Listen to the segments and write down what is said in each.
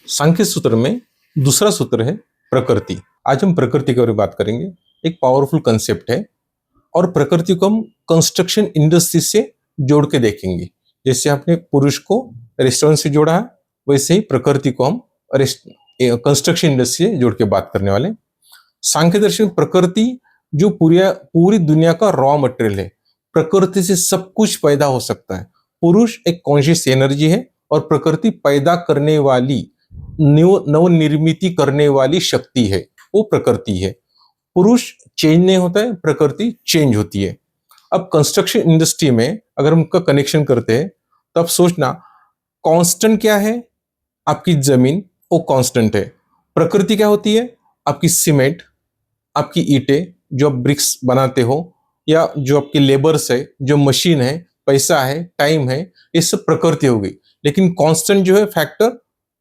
सांख्य सूत्र में दूसरा सूत्र है प्रकृति। आज हम प्रकृति के बारे में बात करेंगे। एक पावरफुल कंसेप्ट है और प्रकृति को हम कंस्ट्रक्शन इंडस्ट्री से जोड़ के देखेंगे। जैसे आपने पुरुष को रेस्टोरेंट से जोड़ा है, वैसे ही प्रकृति को हम कंस्ट्रक्शन इंडस्ट्री से जोड़ के बात करने वाले। सांख्य दर्शन में प्रकृति जो पूरी दुनिया का रॉ मटेरियल है, प्रकृति से सब कुछ पैदा हो सकता है। पुरुष एक कॉन्शियस एनर्जी है और प्रकृति पैदा करने वाली, नवनिर्मिति करने वाली शक्ति है, वो प्रकृति है। पुरुष चेंज नहीं होता है, प्रकृति चेंज होती है। अब कंस्ट्रक्शन इंडस्ट्री में अगर हम उनका कनेक्शन करते हैं तब सोचना, कांस्टेंट क्या है? आपकी जमीन, वो कांस्टेंट है। प्रकृति क्या होती है? आपकी सीमेंट, आपकी ईंटें जो आप ब्रिक्स बनाते हो, या जो आपके लेबर्स है, जो मशीन है, पैसा है, टाइम है, ये सब प्रकृति हो गई। लेकिन कांस्टेंट जो है फैक्टर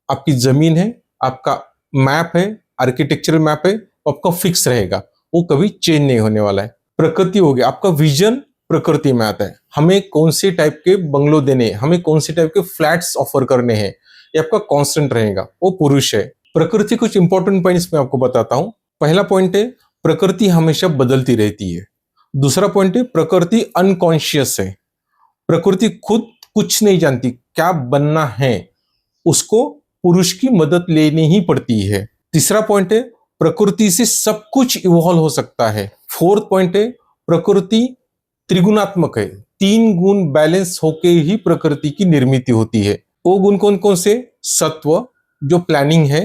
आपकी जमीन है, आपका मैप है, आर्किटेक्चरल मैप है, आपका फिक्स रहेगा, वो कभी चेंज नहीं होने वाला है। प्रकृति हो गया। आपका विजन प्रकृति में आता है। हमें कौन से टाइप के बंगलो देने हैं, हमें कौन से टाइप के फ्लैट्स ऑफर करने हैं, ये आपका कांस्टेंट रहेगा, वो पुरुष है। प्रकृति कुछ इंपॉर्टेंट पॉइंट्स मैं आपको बताता हूं। पहला पॉइंट है, प्रकृति हमेशा बदलती रहती है। दूसरा पॉइंट है, प्रकृति अनकॉन्शियस है। प्रकृति खुद कुछ नहीं जानती क्या बनना है, उसको पुरुष की मदद लेनी ही पड़ती है। तीसरा पॉइंट है, प्रकृति से सब कुछ इवॉल्व हो सकता है। फोर्थ पॉइंट है, प्रकृति त्रिगुणात्मक है। 3 गुण बैलेंस होके ही प्रकृति की निर्मित होती है। वो गुण कौन कौन से? सत्व जो प्लानिंग है,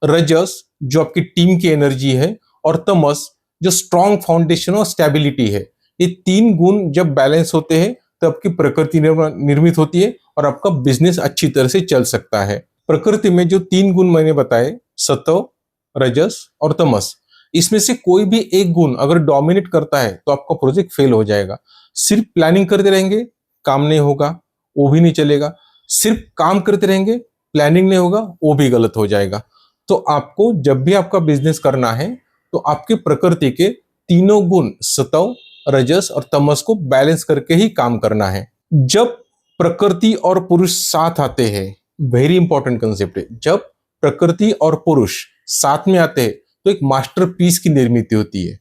रजस जो आपकी टीम की एनर्जी है, और तमस जो स्ट्रॉन्ग फाउंडेशन और स्टेबिलिटी है। ये 3 गुण जब बैलेंस होते हैं तब आपकी प्रकृति निर्मित होती है और आपका बिजनेस अच्छी तरह से चल सकता है। प्रकृति में जो 3 गुण मैंने बताए, सत्व, रजस और तमस, इसमें से कोई भी एक गुण अगर डोमिनेट करता है तो आपका प्रोजेक्ट फेल हो जाएगा। सिर्फ प्लानिंग करते रहेंगे, काम नहीं होगा, वो भी नहीं चलेगा। सिर्फ काम करते रहेंगे, प्लानिंग नहीं होगा, वो भी गलत हो जाएगा। तो आपको जब भी आपका बिजनेस करना है तो आपके प्रकृति के तीनों गुण, सत्व, रजस और तमस को बैलेंस करके ही काम करना है। जब प्रकृति और पुरुष साथ आते हैं, वेरी इंपॉर्टेंट कंसेप्ट है, जब प्रकृति और पुरुष साथ में आते हैं तो एक मास्टरपीस की निर्मित होती है।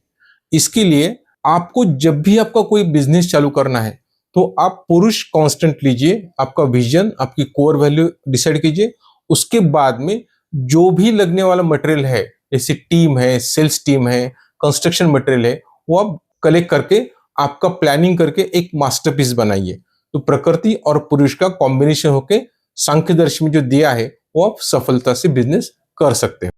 इसके लिए आपको जब भी आपका कोई बिजनेस चालू करना है तो आप पुरुष कांस्टेंट लीजिए, आपका विजन, आपकी कोर वैल्यू डिसाइड कीजिए। उसके बाद में जो भी लगने वाला मटेरियल है, जैसे टीम है, सेल्स टीम है, कंस्ट्रक्शन मटेरियल है, वो आप कलेक्ट करके आपका प्लानिंग करके एक मास्टरपीस बनाइए। तो प्रकृति और पुरुष का कॉम्बिनेशन होके सांख्य दर्शन में जो दिया है वो आप सफलता से बिजनेस कर सकते हैं।